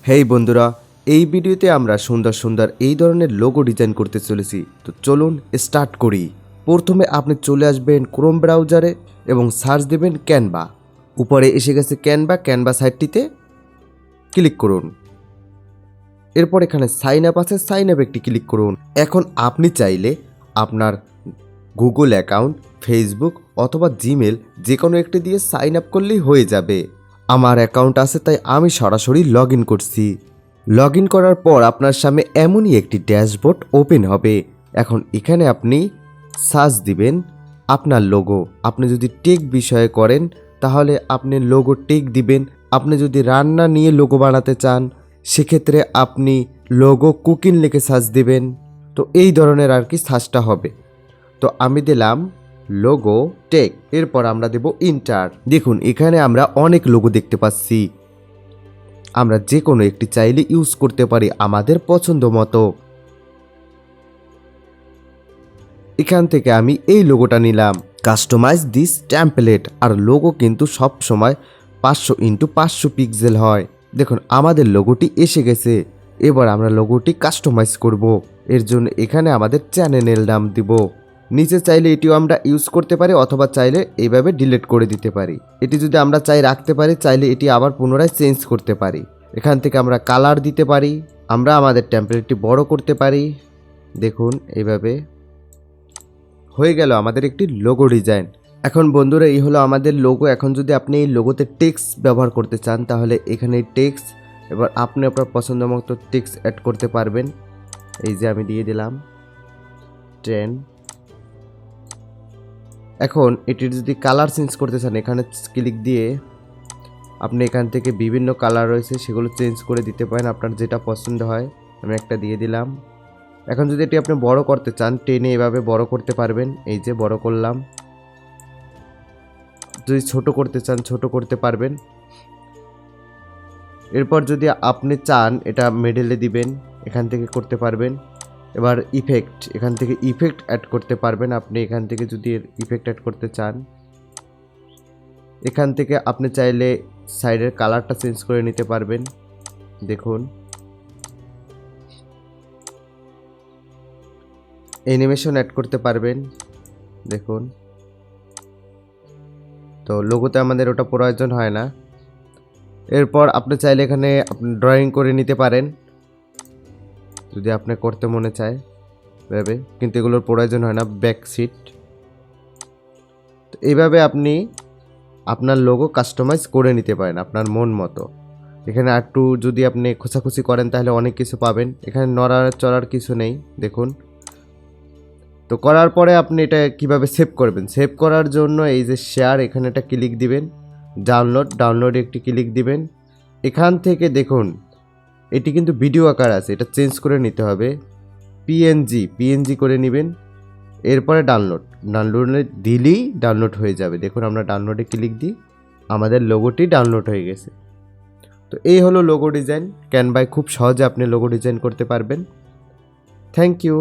হেই বন্ধুরা, এই ভিডিওতে আমরা সুন্দর সুন্দর এই ধরনের লোগো ডিজাইন করতে চলেছি। তো চলুন স্টার্ট করি। প্রথমে আপনি চলে আসবেন ক্রোম ব্রাউজারে এবং সার্চ দেবেন ক্যানভা। উপরে এসে গেছে ক্যানভা সাইটটিতে ক্লিক করুন। এরপর এখানে সাইন আপ আছে, সাইন আপ একটি ক্লিক করুন। এখন আপনি চাইলে আপনার গুগল অ্যাকাউন্ট, ফেসবুক অথবা জিমেল যে কোনো একটি দিয়ে সাইন আপ করলেই হয়ে যাবে। আমার অ্যাকাউন্ট আছে তাই আমি সরাসরি লগ ইন করছি। লগ ইন করার পর আপনার সামনে এমনই একটি ড্যাশবোর্ড ওপেন হবে। এখন এখানে আপনি সার্চ দিবেন আপনার লোগো। আপনি যদি টেক বিষয়ে করেন তাহলে আপনি লোগো টেক দিবেন। আপনি যদি রান্না নিয়ে লোগো বানাতে চান সেক্ষেত্রে আপনি লোগো কুকিং লিখে সার্চ দিবেন। তো এই ধরনের আর কি সার্চটা হবে। তো আমি দিলাম লোগো টেক, এরপর আমরা দেব ইন্টার। দেখুন এখানে আমরা অনেক লোগো দেখতে পাচ্ছি। আমরা যে কোনো একটি চাইলে ইউজ করতে পারি আমাদের পছন্দ মতো। এখান থেকে আমি এই লোগোটা নিলাম, কাস্টমাইজ দিস টেমপ্লেট। আর লোগো কিন্তু সব সময় 500x500 পিক্সেল হয়। দেখুন আমাদের লোগোটি এসে গেছে। এবার আমরা লোগোটি কাস্টমাইজ করব। এর জন্য এখানে আমাদের চ্যানেলের নাম দিব। নিচে চাইলে এটিও আমরা ইউজ করতে পারি অথবা চাইলে এইভাবে ডিলিট করে দিতে পারি। এটি যদি আমরা চাই রাখতে পারি, চাইলে এটি আবার পুনরায় চেঞ্জ করতে পারি। এখান থেকে আমরা কালার দিতে পারি। আমরা আমাদের টেমপ্লেটটি বড় করতে পারি। দেখুন এইভাবে হয়ে গেল আমাদের একটি লোগো ডিজাইন। এখন বন্ধুরা এই হলো আমাদের লোগো। এখন যদি আপনি এই লোগোতে টেক্সট ব্যবহার করতে চান তাহলে এখানে টেক্সট, এবার আপনি আপনার পছন্দ মতো টেক্সট অ্যাড করতে পারবেন। এই যে আমি দিয়ে দিলাম 10। এখন এটির যদি কালার চেঞ্জ করতে চান এখানে ক্লিক দিয়ে আপনি এখান থেকে বিভিন্ন কালার রয়েছে সেগুলো চেঞ্জ করে দিতে পারেন, আপনার যেটা পছন্দ হয়। আমি একটা দিয়ে দিলাম। এখন যদি এটি আপনি বড় করতে চান টেনে এভাবে বড় করতে পারবেন। এই যে বড় করলাম। যদি ছোট করতে চান ছোট করতে পারবেন। এরপর যদি আপনি চান এটা মিডলে দিবেন, এখান থেকে করতে পারবেন। এবার ইফেক্ট, এখান থেকে ইফেক্ট অ্যাড করতে পারবেন। আপনি এখান থেকে যদি ইফেক্ট অ্যাড করতে চান এখান থেকে আপনি চাইলে সাইডের কালারটা চেঞ্জ করে নিতে পারবেন। দেখুন অ্যানিমেশন অ্যাড করতে পারবেন। দেখুন তো লোগোতে আমাদের ওটা প্রয়োজন হয় না। এরপর আপনি চাইলে এখানে আপনি ড্রয়িং করে নিতে পারেন যদি আপনি করতে মনে চায় ভেবে, কিন্তু এগুলোর প্রয়োজন হয় না। ব্যাকশিট। তো এইভাবে আপনি আপনার লোগো কাস্টমাইজ করে নিতে পারেন আপনার মন মতো। এখানে একটু যদি আপনি খোঁচাখুচি করেন তাহলে অনেক কিছু পাবেন। এখানে নড়ার চড়ার কিছু নেই। দেখুন তো করার পরে আপনি এটা কিভাবে সেভ করবেন, সেভ করার জন্য এই যে শেয়ার এখানে একটা ক্লিক দিবেন। ডাউনলোড একটি ক্লিক দিবেন। এখান থেকে দেখুন এটি কিন্তু ভিডিও আকার আছে, এটা চেঞ্জ করে নিতে হবে। পিএনজি করে নেবেন। এরপরে ডাউনলোডে দিলেই ডাউনলোড হয়ে যাবে। দেখুন আমরা ডাউনলোডে ক্লিক দিই, আমাদের লোগোটি ডাউনলোড হয়ে গেছে। তো এই হলো লোগো ডিজাইন। ক্যানভায় খুব সহজে আপনি লোগো ডিজাইন করতে পারবেন। Thank you.